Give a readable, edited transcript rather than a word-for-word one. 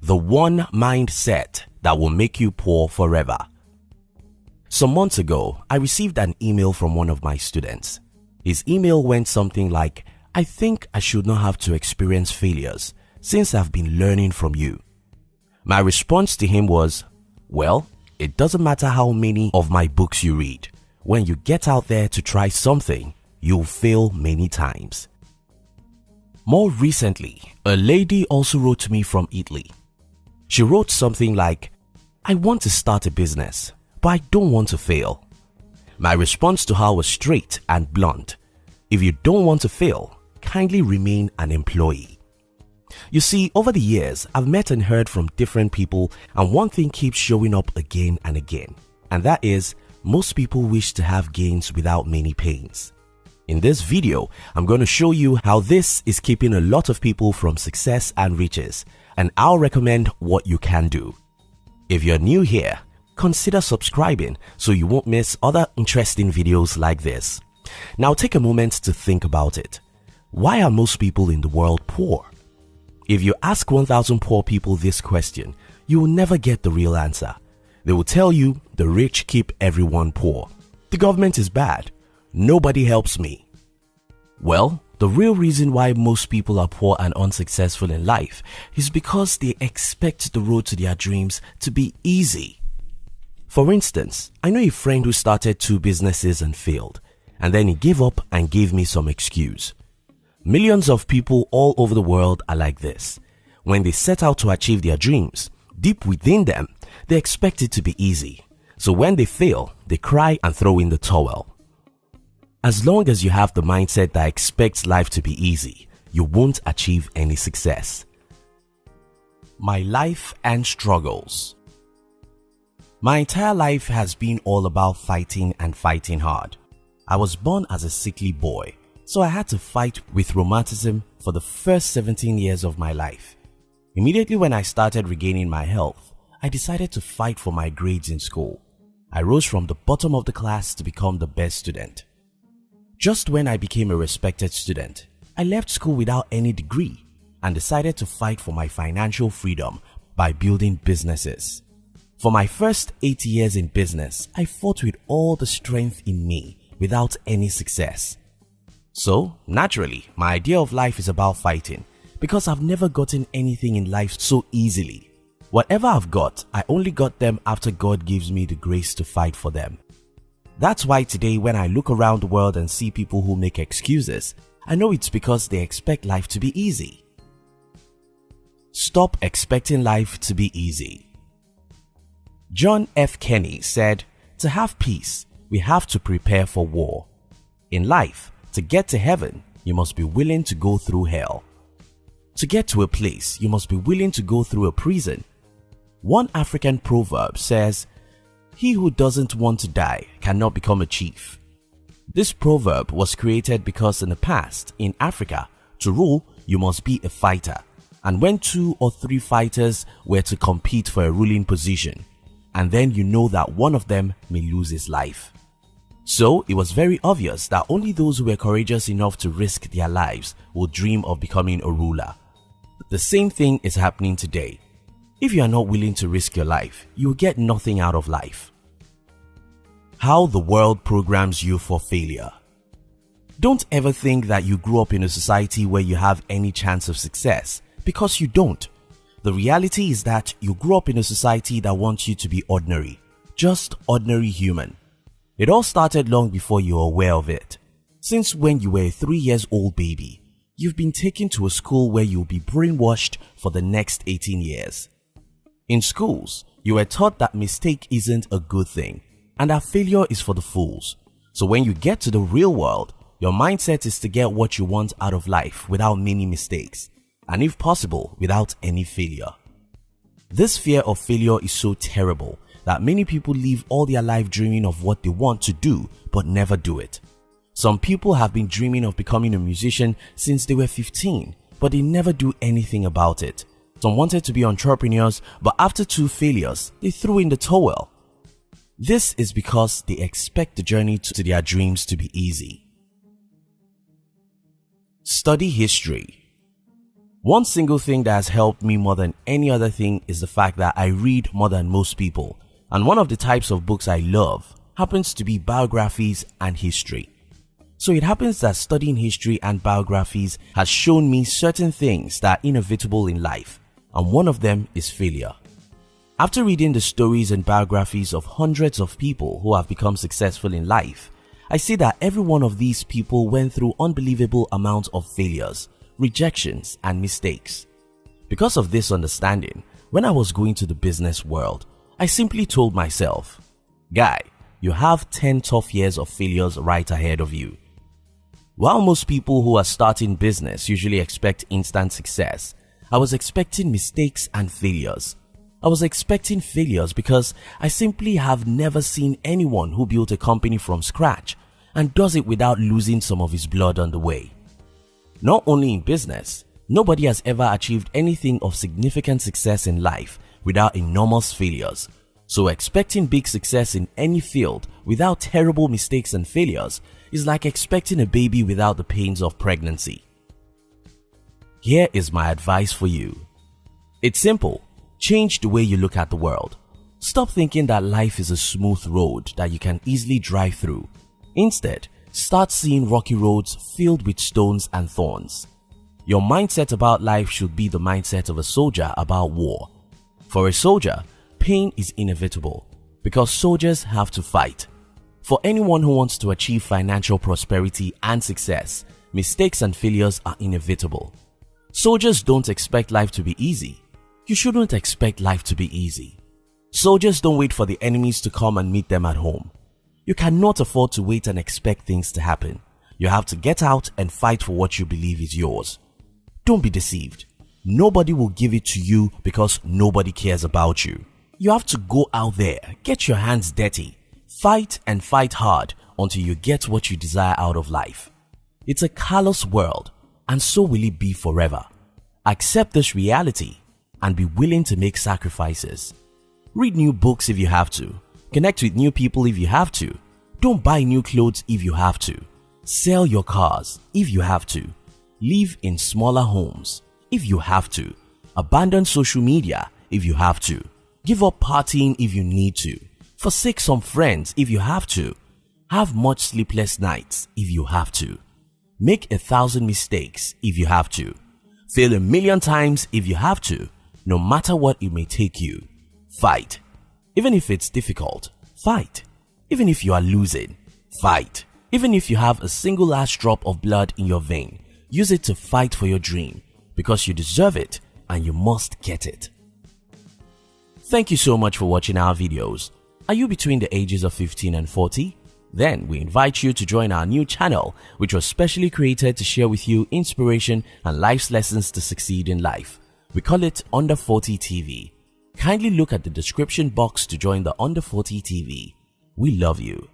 The one mindset that will make you poor forever. Some months ago, I received an email from one of my students. His email went something like, "I think I should not have to experience failures since I've been learning from you." My response to him was, well, it doesn't matter how many of my books you read. When you get out there to try something, you'll fail many times. More recently, a lady also wrote to me from Italy. She wrote something like, "I want to start a business, but I don't want to fail." My response to her was straight and blunt. If you don't want to fail, kindly remain an employee. You see, over the years, I've met and heard from different people, and one thing keeps showing up again and again, and that is, most people wish to have gains without many pains. In this video, I'm going to show you how this is keeping a lot of people from success and riches, and I'll recommend what you can do. If you're new here, consider subscribing so you won't miss other interesting videos like this. Now take a moment to think about it. Why are most people in the world poor? If you ask 1,000 poor people this question, you will never get the real answer. They will tell you the rich keep everyone poor. The government is bad. Nobody helps me. Well, the real reason why most people are poor and unsuccessful in life is because they expect the road to their dreams to be easy. For instance, I know a friend who started 2 businesses and failed, and then he gave up and gave me some excuse. Millions of people all over the world are like this. When they set out to achieve their dreams, deep within them, they expect it to be easy. So when they fail, they cry and throw in the towel. As long as you have the mindset that expects life to be easy, you won't achieve any success. My life and struggles. My entire life has been all about fighting and fighting hard. I was born as a sickly boy, so I had to fight with rheumatism for the first 17 years of my life. Immediately when I started regaining my health, I decided to fight for my grades in school. I rose from the bottom of the class to become the best student. Just when I became a respected student, I left school without any degree and decided to fight for my financial freedom by building businesses. For my first 8 years in business, I fought with all the strength in me without any success. So, naturally, my idea of life is about fighting because I've never gotten anything in life so easily. Whatever I've got, I only got them after God gives me the grace to fight for them. That's why today when I look around the world and see people who make excuses, I know it's because they expect life to be easy. Stop expecting life to be easy. John F. Kennedy said, "To have peace, we have to prepare for war. In life, to get to heaven, you must be willing to go through hell. To get to a place, you must be willing to go through a prison." One African proverb says, "He who doesn't want to die cannot become a chief." This proverb was created because in the past, in Africa, to rule, you must be a fighter. And when 2 or 3 fighters were to compete for a ruling position, and then you know that one of them may lose his life. So it was very obvious that only those who were courageous enough to risk their lives would dream of becoming a ruler. The same thing is happening today. If you are not willing to risk your life, you will get nothing out of life. How the world programs you for failure. Don't ever think that you grew up in a society where you have any chance of success, because you don't. The reality is that you grew up in a society that wants you to be ordinary, just ordinary human. It all started long before you were aware of it. Since when you were a 3-year-old baby, you've been taken to a school where you'll be brainwashed for the next 18 years. In schools, you were taught that mistake isn't a good thing and that failure is for the fools. So when you get to the real world, your mindset is to get what you want out of life without many mistakes, and if possible, without any failure. This fear of failure is so terrible that many people live all their life dreaming of what they want to do but never do it. Some people have been dreaming of becoming a musician since they were 15, but they never do anything about it. Some wanted to be entrepreneurs, but after 2 failures, they threw in the towel. This is because they expect the journey to their dreams to be easy. Study history. One single thing that has helped me more than any other thing is the fact that I read more than most people, and one of the types of books I love happens to be biographies and history. So it happens that studying history and biographies has shown me certain things that are inevitable in life, and one of them is failure. After reading the stories and biographies of hundreds of people who have become successful in life, I see that every one of these people went through unbelievable amounts of failures, rejections, and mistakes. Because of this understanding, when I was going to the business world, I simply told myself, "Guy, you have 10 tough years of failures right ahead of you." While most people who are starting business usually expect instant success, I was expecting mistakes and failures. I was expecting failures because I simply have never seen anyone who built a company from scratch and does it without losing some of his blood on the way. Not only in business, nobody has ever achieved anything of significant success in life without enormous failures. So expecting big success in any field without terrible mistakes and failures is like expecting a baby without the pains of pregnancy. Here is my advice for you. It's simple. Change the way you look at the world. Stop thinking that life is a smooth road that you can easily drive through. Instead, start seeing rocky roads filled with stones and thorns. Your mindset about life should be the mindset of a soldier about war. For a soldier, pain is inevitable because soldiers have to fight. For anyone who wants to achieve financial prosperity and success, mistakes and failures are inevitable. Soldiers don't expect life to be easy. You shouldn't expect life to be easy. Soldiers don't wait for the enemies to come and meet them at home. You cannot afford to wait and expect things to happen. You have to get out and fight for what you believe is yours. Don't be deceived. Nobody will give it to you because nobody cares about you. You have to go out there, get your hands dirty, fight and fight hard until you get what you desire out of life. It's a callous world, and so will it be forever. Accept this reality and be willing to make sacrifices. Read new books if you have to. Connect with new people if you have to. Don't buy new clothes if you have to. Sell your cars if you have to. Live in smaller homes if you have to. Abandon social media if you have to. Give up partying if you need to. Forsake some friends if you have to. Have much sleepless nights if you have to. Make 1,000 mistakes if you have to. Fail 1,000,000 times if you have to. No matter what it may take you, fight. Even if it's difficult, fight. Even if you are losing, fight. Even if you have a single last drop of blood in your vein, use it to fight for your dream because you deserve it and you must get it. Thank you so much for watching our videos. Are you between the ages of 15 and 40? Then we invite you to join our new channel, which was specially created to share with you inspiration and life's lessons to succeed in life. We call it Under 40 TV. Kindly look at the description box to join the Under 40 TV. We love you.